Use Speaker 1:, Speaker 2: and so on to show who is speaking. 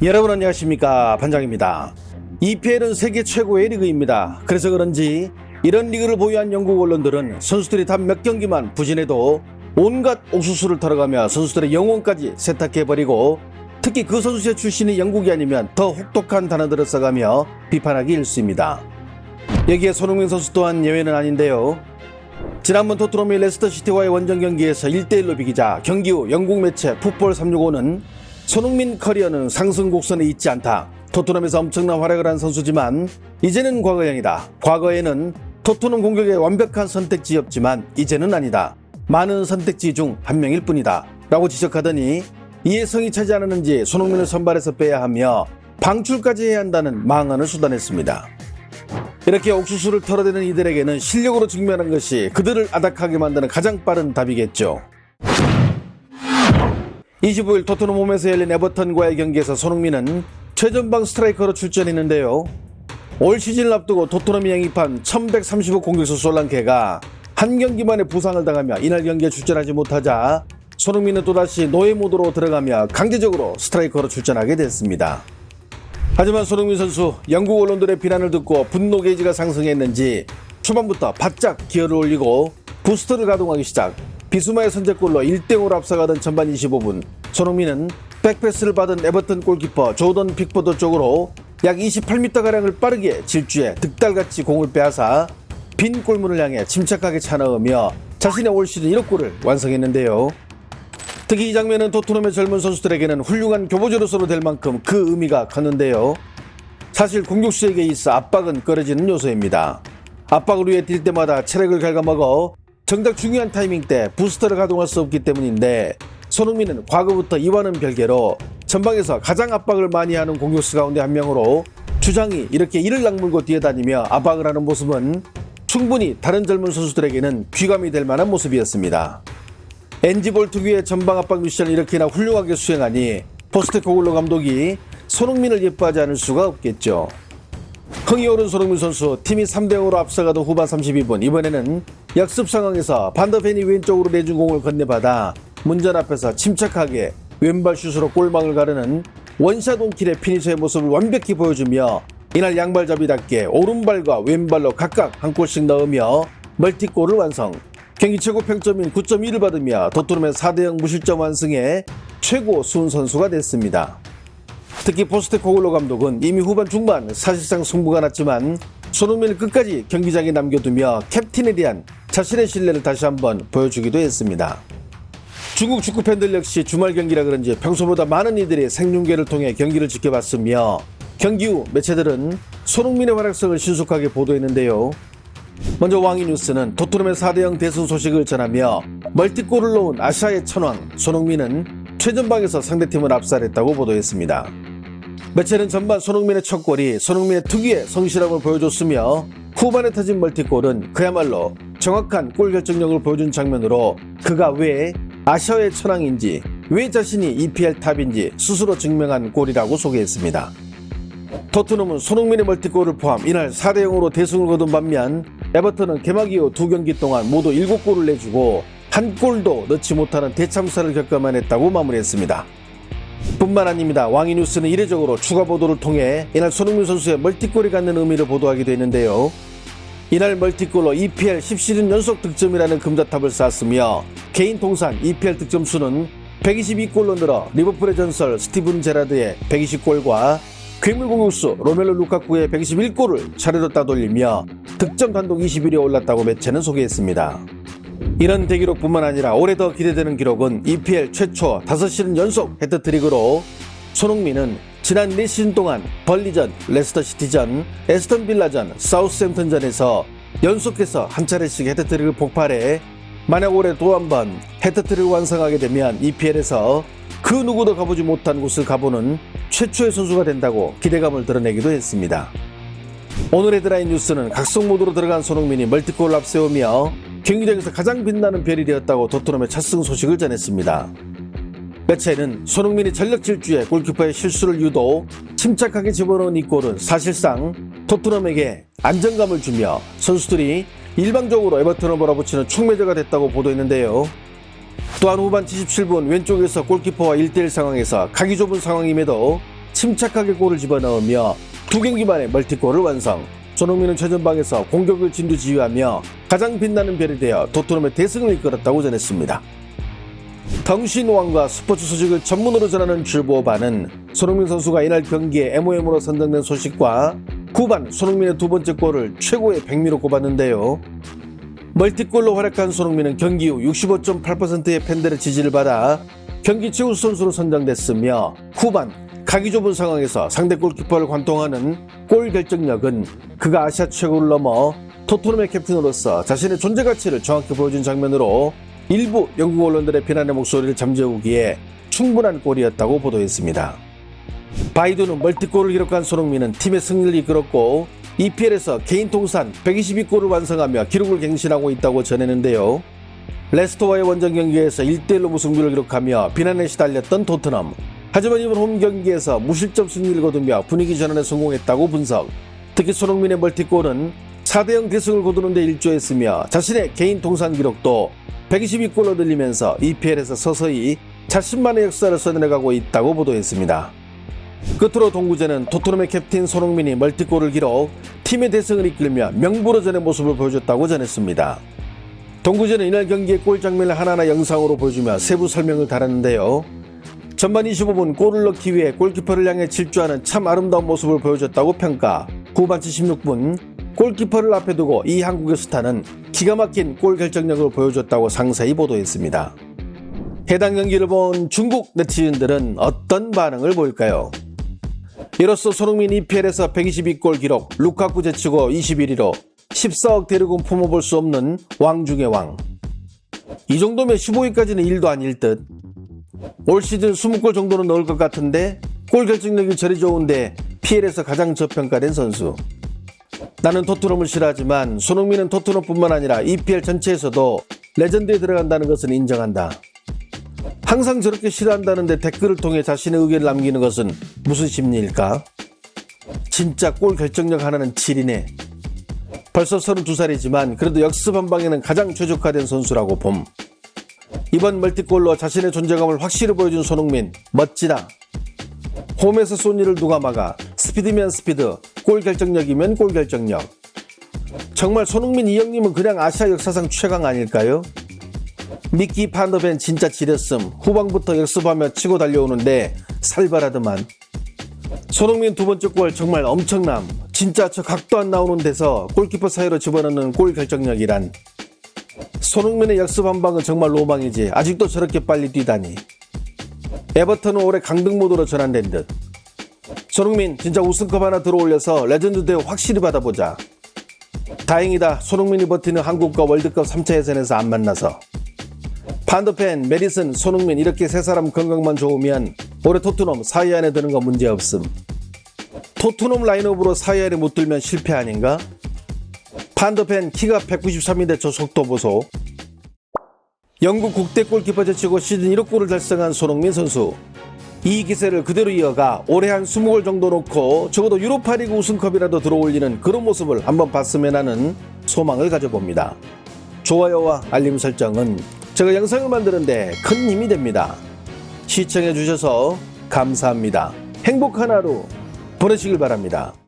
Speaker 1: 여러분 안녕하십니까, 반장입니다. EPL은 세계 최고의 리그입니다. 그래서 그런지 이런 리그를 보유한 영국 언론들은 선수들이 단 몇 경기만 부진해도 온갖 옥수수를 털어가며 선수들의 영혼까지 세탁해버리고, 특히 그 선수의 출신이 영국이 아니면 더 혹독한 단어들을 써가며 비판하기 일쑤입니다. 여기에 손흥민 선수 또한 예외는 아닌데요. 지난번 토트넘이 레스터시티와의 원정 경기에서 1대1로 비기자 경기 후 영국 매체 풋볼 365는 손흥민 커리어는 상승 곡선에 있지 않다. 토트넘에서 엄청난 활약을 한 선수지만 이제는 과거형이다. 과거에는 토트넘 공격에 완벽한 선택지였지만 이제는 아니다. 많은 선택지 중 한 명일 뿐이다. 라고 지적하더니 이에 성이 차지 않았는지 손흥민을 선발해서 빼야 하며 방출까지 해야 한다는 망언을 쏟아냈습니다. 이렇게 옥수수를 털어대는 이들에게는 실력으로 직면한 것이 그들을 아닥하게 만드는 가장 빠른 답이겠죠. 25일 토트넘 홈에서 열린 에버턴과의 경기에서 손흥민은 최전방 스트라이커로 출전했는데요. 올 시즌을 앞두고 토트넘이 영입한 1135 공격수 솔랑케가 한 경기만에 부상을 당하며 이날 경기에 출전하지 못하자 손흥민은 또다시 노예 모드로 들어가며 강제적으로 스트라이커로 출전하게 됐습니다. 하지만 손흥민 선수, 영국 언론들의 비난을 듣고 분노 게이지가 상승했는지 초반부터 바짝 기어를 올리고 부스터를 가동하기 시작. 비수마의 선제골로 1대0으로 앞서가던 전반 25분, 손흥민은 백패스를 받은 에버턴 골키퍼 조던 픽포드 쪽으로 약 28m가량을 빠르게 질주해 득달같이 공을 빼앗아 빈 골문을 향해 침착하게 차넣으며 자신의 올 시즌 1억 골을 완성했는데요. 특히 이 장면은 토트넘의 젊은 선수들에게는 훌륭한 교보제로서로 될 만큼 그 의미가 컸는데요. 사실 공격수에게 있어 압박은 꺼려지는 요소입니다. 압박을 위해 뛸 때마다 체력을 갉아먹어 정작 중요한 타이밍 때 부스터를 가동할 수 없기 때문인데, 손흥민은 과거부터 이와는 별개로 전방에서 가장 압박을 많이 하는 공격수 가운데 한 명으로 주장이 이렇게 이를 악물고 뛰어다니며 압박을 하는 모습은 충분히 다른 젊은 선수들에게는 귀감이 될 만한 모습이었습니다. 엔지볼 특유의 전방 압박 미션을 이렇게나 훌륭하게 수행하니 포스테코글로 감독이 손흥민을 예뻐하지 않을 수가 없겠죠. 흥이 오른 손흥민 선수, 팀이 3대0으로 앞서가던 후반 32분, 이번에는 역습 상황에서 반더벤이 왼쪽으로 내준 공을 건네받아 문전 앞에서 침착하게 왼발 슛으로 골망을 가르는 원샷 온킬의 피니셔의 모습을 완벽히 보여주며 이날 양발잡이답게 오른발과 왼발로 각각 한 골씩 넣으며 멀티골을 완성. 경기 최고 평점인 9.1을 받으며 토트넘의 4대0 무실점 완승에 최고 수훈 선수가 됐습니다. 특히 포스테코글로 감독은 이미 후반 중반 사실상 승부가 났지만 손흥민을 끝까지 경기장에 남겨두며 캡틴에 대한 자신의 신뢰를 다시 한번 보여주기도 했습니다. 중국 축구 팬들 역시 주말 경기라 그런지 평소보다 많은 이들이 생중계를 통해 경기를 지켜봤으며 경기 후 매체들은 손흥민의 활약성을 신속하게 보도했는데요. 먼저 왕이뉴스는 토트넘의 4대0 대승 소식을 전하며 멀티골을 넣은 아시아의 천왕 손흥민은 최전방에서 상대팀을 압살했다고 보도했습니다. 매체는 전반 손흥민의 첫 골이 손흥민의 특유의 성실함을 보여줬으며 후반에 터진 멀티골은 그야말로 정확한 골 결정력을 보여준 장면으로 그가 왜 아시아의 천왕인지, 왜 자신이 EPL 탑인지 스스로 증명한 골이라고 소개했습니다. 토트넘은 손흥민의 멀티골을 포함 이날 4대0으로 대승을 거둔 반면 에버턴은 개막 이후 2경기 동안 모두 7골을 내주고 한 골도 넣지 못하는 대참사를 겪어만 했다고 마무리했습니다. 뿐만 아닙니다. 왕이뉴스는 이례적으로 추가 보도를 통해 이날 손흥민 선수의 멀티골이 갖는 의미를 보도하기도 했는데요. 이날 멀티골로 EPL 10시즌 연속 득점이라는 금자탑을 쌓았으며 개인 통산 EPL 득점 수는 122골로 늘어 리버풀의 전설 스티븐 제라드의 120골과 괴물 공격수 로멜로 루카쿠의 121골을 차례로 따돌리며 득점 단독 21위에 올랐다고 매체는 소개했습니다. 이런 대기록뿐만 아니라 올해 더 기대되는 기록은 EPL 최초 5시즌 연속 해트트릭으로 손흥민은 지난 4시즌 동안 벌리전, 레스터시티전, 에스턴 빌라전, 사우스햄튼전에서 연속해서 한 차례씩 해트트릭을 폭발해 만약 올해 또 한 번 해트트릭을 완성하게 되면 EPL에서 그 누구도 가보지 못한 곳을 가보는 최초의 선수가 된다고 기대감을 드러내기도 했습니다. 오늘의 헤드라인 뉴스는 각성 모드로 들어간 손흥민이 멀티골을 앞세우며 경기장에서 가장 빛나는 별이 되었다고 토트넘의 첫승 소식을 전했습니다. 매체는 손흥민이 전력 질주에 골키퍼의 실수를 유도, 침착하게 집어넣은 이 골은 사실상 토트넘에게 안정감을 주며 선수들이 일방적으로 에버턴을 몰아붙이는 촉매제가 됐다고 보도했는데요. 또한 후반 77분 왼쪽에서 골키퍼와 1대1 상황에서 각이 좁은 상황임에도 침착하게 골을 집어넣으며 2경기 만에 멀티골을 완성. 손흥민은 최전방에서 공격을 진두지휘하며 가장 빛나는 별이 되어 토트넘의 대승을 이끌었다고 전했습니다. 덩신왕과 스포츠 소식을 전문으로 전하는 줄보반은 손흥민 선수가 이날 경기에 MOM으로 선정된 소식과 후반 손흥민의 두 번째 골을 최고의 백미로 꼽았는데요. 멀티골로 활약한 손흥민은 경기 후 65.8%의 팬들의 지지를 받아 경기 최우수 선수로 선정됐으며 후반 각이 좁은 상황에서 상대 골키퍼를 관통하는 골 결정력은 그가 아시아 최고를 넘어 토트넘의 캡틴으로서 자신의 존재 가치를 정확히 보여준 장면으로 일부 영국 언론들의 비난의 목소리를 잠재우기에 충분한 골이었다고 보도했습니다. 바이두는 멀티골을 기록한 손흥민은 팀의 승리를 이끌었고 EPL에서 개인 통산 122골을 완성하며 기록을 갱신하고 있다고 전했는데요. 레스터와의 원정 경기에서 1대1로 무승부를 기록하며 비난에 시달렸던 토트넘. 하지만 이번 홈 경기에서 무실점 승리를 거두며 분위기 전환에 성공했다고 분석. 특히 손흥민의 멀티골은 4대0 대승을 거두는 데 일조했으며 자신의 개인 통산 기록도 122골로 늘리면서 EPL에서 서서히 자신만의 역사를 써내려가고 있다고 보도했습니다. 끝으로 동구제는 토트넘의 캡틴 손흥민이 멀티골을 기록 팀의 대승을 이끌며 명불허전의 모습을 보여줬다고 전했습니다. 동구제는 이날 경기의 골 장면을 하나하나 영상으로 보여주며 세부 설명을 달았는데요. 전반 25분 골을 넣기 위해 골키퍼를 향해 질주하는 참 아름다운 모습을 보여줬다고 평가. 후반 76분 골키퍼를 앞에 두고 이 한국의 스타는 기가 막힌 골 결정력을 보여줬다고 상세히 보도했습니다. 해당 경기를 본 중국 네티즌들은 어떤 반응을 보일까요? 이로써 손흥민 EPL에서 122골 기록, 루카쿠 제치고 21위로 14억 대륙은 품어볼 수 없는 왕 중의 왕. 이 정도면 15위까지는 1도 아닐 듯. 올 시즌 20골 정도는 넣을 것 같은데 골 결정력이 저리 좋은데 PL에서 가장 저평가된 선수. 나는 토트넘을 싫어하지만 손흥민은 토트넘뿐만 아니라 EPL 전체에서도 레전드에 들어간다는 것은 인정한다. 항상 저렇게 싫어한다는데 댓글을 통해 자신의 의견을 남기는 것은 무슨 심리일까? 진짜 골 결정력 하나는 7이네. 벌써 32살이지만 그래도 역습 한 방에는 가장 최적화된 선수라고 봄. 이번 멀티골로 자신의 존재감을 확실히 보여준 손흥민, 멋지다. 홈에서 쏜 일을 누가 막아. 스피드면 스피드, 골 결정력이면 골 결정력. 정말 손흥민 이 형님은 그냥 아시아 역사상 최강 아닐까요? 미키 판더벤 진짜 지렸음. 후방부터 역습하며 치고 달려오는데 살벌하더만. 손흥민 두 번째 골 정말 엄청남. 진짜 저 각도 안 나오는 데서 골키퍼 사이로 집어넣는 골 결정력이란. 손흥민의 역습 한 방은 정말 로망이지. 아직도 저렇게 빨리 뛰다니. 에버턴은 올해 강등 모드로 전환된 듯. 손흥민 진짜 우승컵 하나 들어올려서 레전드 대우 확실히 받아보자. 다행이다. 손흥민이 버티는 한국과 월드컵 3차 예선에서 안 만나서. 판더펜, 메디슨, 손흥민 이렇게 세 사람 건강만 좋으면 올해 토트넘 4위 안에 드는 거 문제없음. 토트넘 라인업으로 4위 안에 못 들면 실패 아닌가? 판더펜 키가 193인데 저 속도 보소. 영국 국대 골키퍼 제치고 시즌 1억 골을 달성한 손흥민 선수. 이 기세를 그대로 이어가 올해 한 20골 정도 넣고 적어도 유로파리그 우승컵이라도 들어올리는 그런 모습을 한번 봤으면 하는 소망을 가져봅니다. 좋아요와 알림 설정은 제가 영상을 만드는데 큰 힘이 됩니다. 시청해주셔서 감사합니다. 행복한 하루 보내시길 바랍니다.